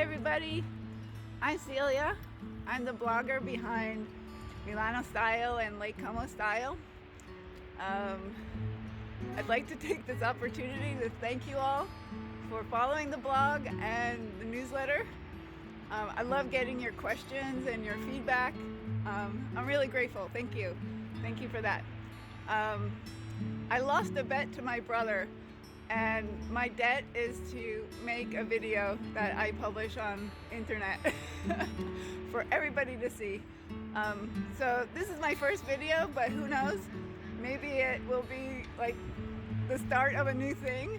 everybody, I'm Celia. I'm the blogger behind Milano Style and Lake Como Style. I'd like to take this opportunity to thank you all for following the blog and the newsletter. I love getting your questions and your feedback. I'm really grateful. Thank you. Thank you for that. I lost a bet to my brother, and my debt is to make a video that I publish on internet for everybody to see. So this is my first video, but who knows? Maybe it will be like the start of a new thing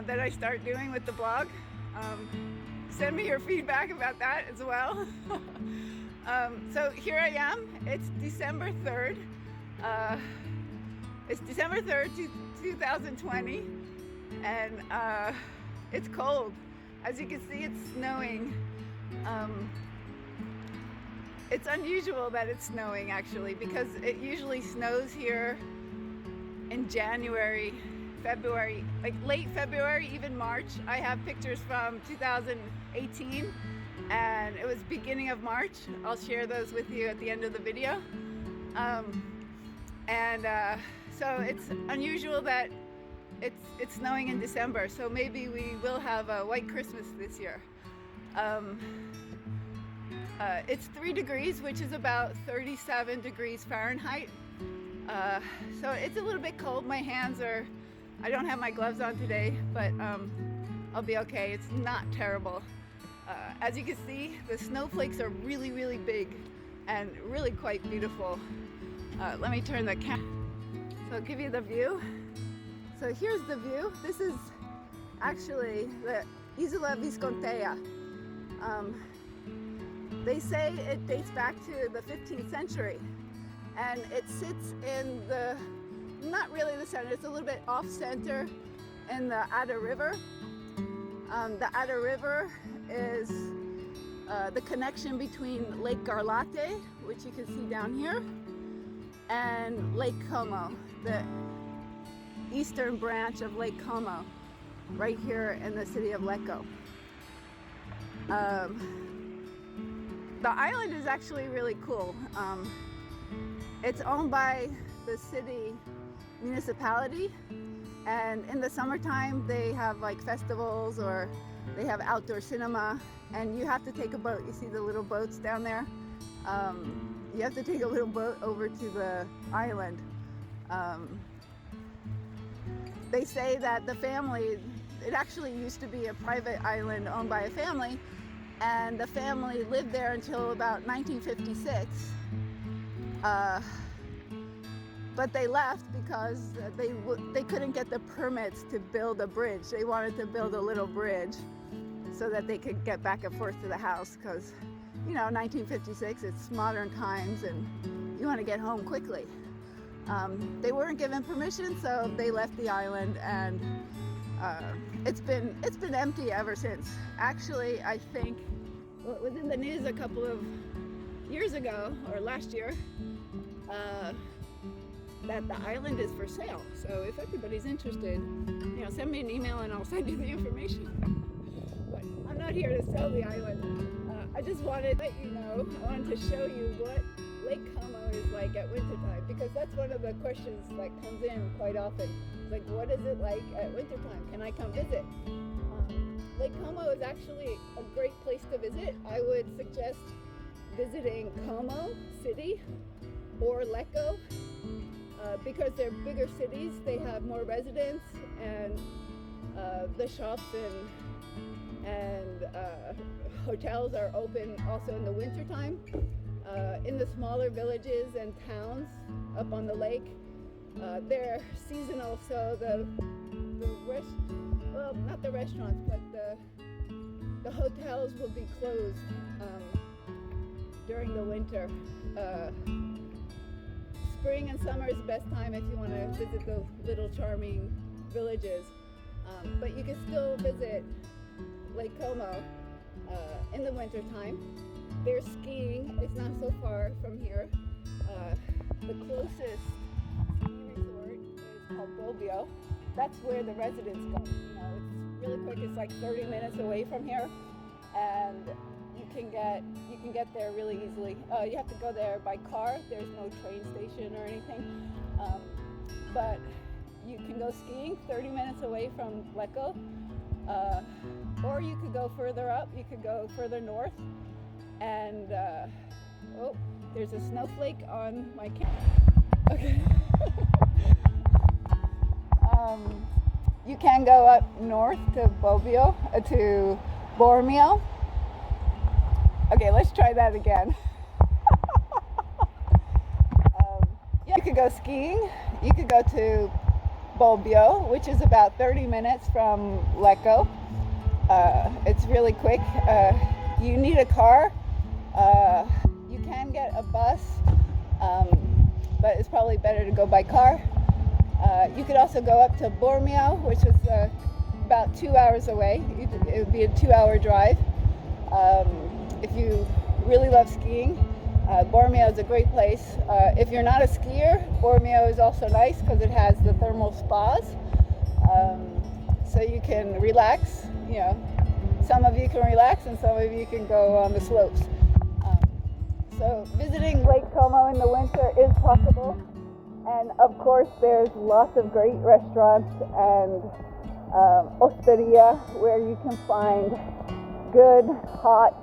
that I start doing with the blog. Send me your feedback about that as well. So here I am. It's December 3rd. It's December 3rd, 2020, and it's cold. As you can see, it's snowing. It's unusual that it's snowing actually, because it usually snows here in January, February, like late February, even March. I have pictures from 2018 and it was beginning of March. I'll share those with you at the end of the video. So it's unusual that it's snowing in December, so maybe we will have a white Christmas this year. It's 3 degrees, which is about 37 degrees Fahrenheit. So it's a little bit cold. My hands are, I don't have my gloves on today, but I'll be okay. It's not terrible. As you can see, the snowflakes are really, really big and really quite beautiful. Let me turn the camera so I'll give you the view. So here's the view. This is actually the Isola Viscontea. They say it dates back to the 15th century, and it sits in the, not really the center, it's a little bit off center in the Adda River. The Adda River is the connection between Lake Garlate, which you can see down here, and Lake Como, the eastern branch of Lake Como, right here in the city of Lecco. The island is actually really cool. It's owned by the city municipality, and in the summertime they have like festivals or they have outdoor cinema, and you have to take a boat. You see the little boats down there? You have to take a little boat over to the island. They say that the family, it actually used to be a private island owned by a family, and the family lived there until about 1956. But they left because they couldn't get the permits to build a bridge. They wanted to build a little bridge so that they could get back and forth to the house, because, you know, 1956, it's modern times and you want to get home quickly. They weren't given permission, so they left the island, and it's been empty ever since. Actually, I think, well, it was in the news a couple of years ago, or last year, that the island is for sale. So if anybody's interested, you know, send me an email and I'll send you the information. But I'm not here to sell the island. I just wanted to let you know, I wanted to show you what Lake Como is like at wintertime, because that's one of the questions that comes in quite often. It's like, what is it like at wintertime? Can I come visit? Lake Como is actually a great place to visit. I would suggest visiting Como City or Lecco, because they're bigger cities. They have more residents, and the shops and hotels are open also in the wintertime. In the smaller villages and towns up on the lake, they're seasonal, so well, not the restaurants, but the hotels will be closed during the winter. Spring and summer is the best time if you want to visit the little charming villages. But you can still visit Lake Como in the winter time. There's skiing. It's not so far from here. The closest ski resort is called Bobbio. That's where the residents go. You know, it's really quick. It's like 30 minutes away from here. and you can get there really easily. You have to go there by car. There's no train station or anything, but you can go skiing 30 minutes away from Lecco, or you could go further up. You could go further north, and oh, there's a snowflake on my camera. Okay. You can go up north to to Bormio. Okay, let's try that again. Yeah, you could go skiing. You could go to Bobbio, which is about 30 minutes from Lecco. It's really quick. You need a car. You can get a bus, but it's probably better to go by car. You could also go up to Bormio, which is about 2 hours away. It would be a 2-hour drive. If you really love skiing, Bormio is a great place. If you're not a skier, Bormio is also nice because it has the thermal spas, so you can relax. You know, some of you can relax and some of you can go on the slopes. So visiting Lake Como in the winter is possible, and of course there's lots of great restaurants and osteria where you can find good, hot,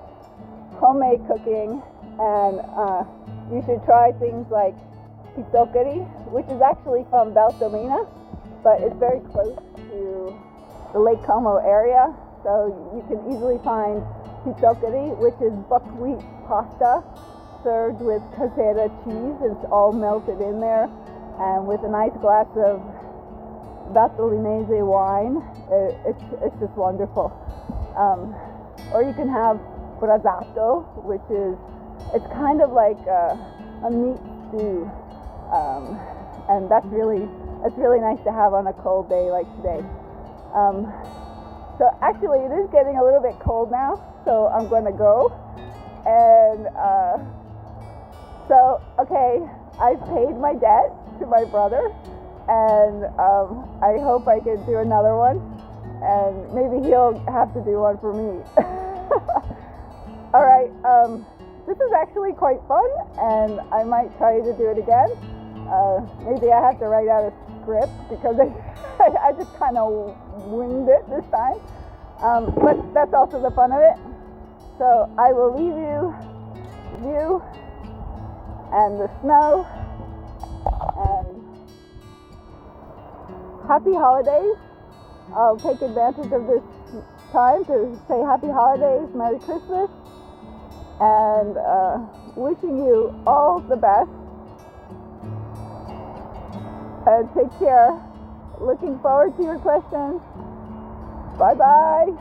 homemade cooking, and you should try things like pizzoccheri, which is actually from Valtellina, but it's very close to the Lake Como area, so you can easily find pizzoccheri, which is buckwheat pasta served with casera cheese. It's all melted in there, and with a nice glass of Valtellinese wine. It's just wonderful. Or you can have brasato, which is, it's kind of like a meat stew, and that's really nice to have on a cold day like today. So actually it is getting a little bit cold now, so I'm going to go, and so okay, I've paid my debt to my brother, and I hope I can do another one, and maybe he'll have to do one for me. All right, this is actually quite fun, and I might try to do it again. Maybe I have to write out a script because I just kind of winged it this time, but that's also the fun of it. So I will leave you and the snow, and happy holidays. I'll take advantage of this time to say happy holidays, Merry Christmas, and wishing you all the best, and take care. Looking forward to your questions. Bye bye.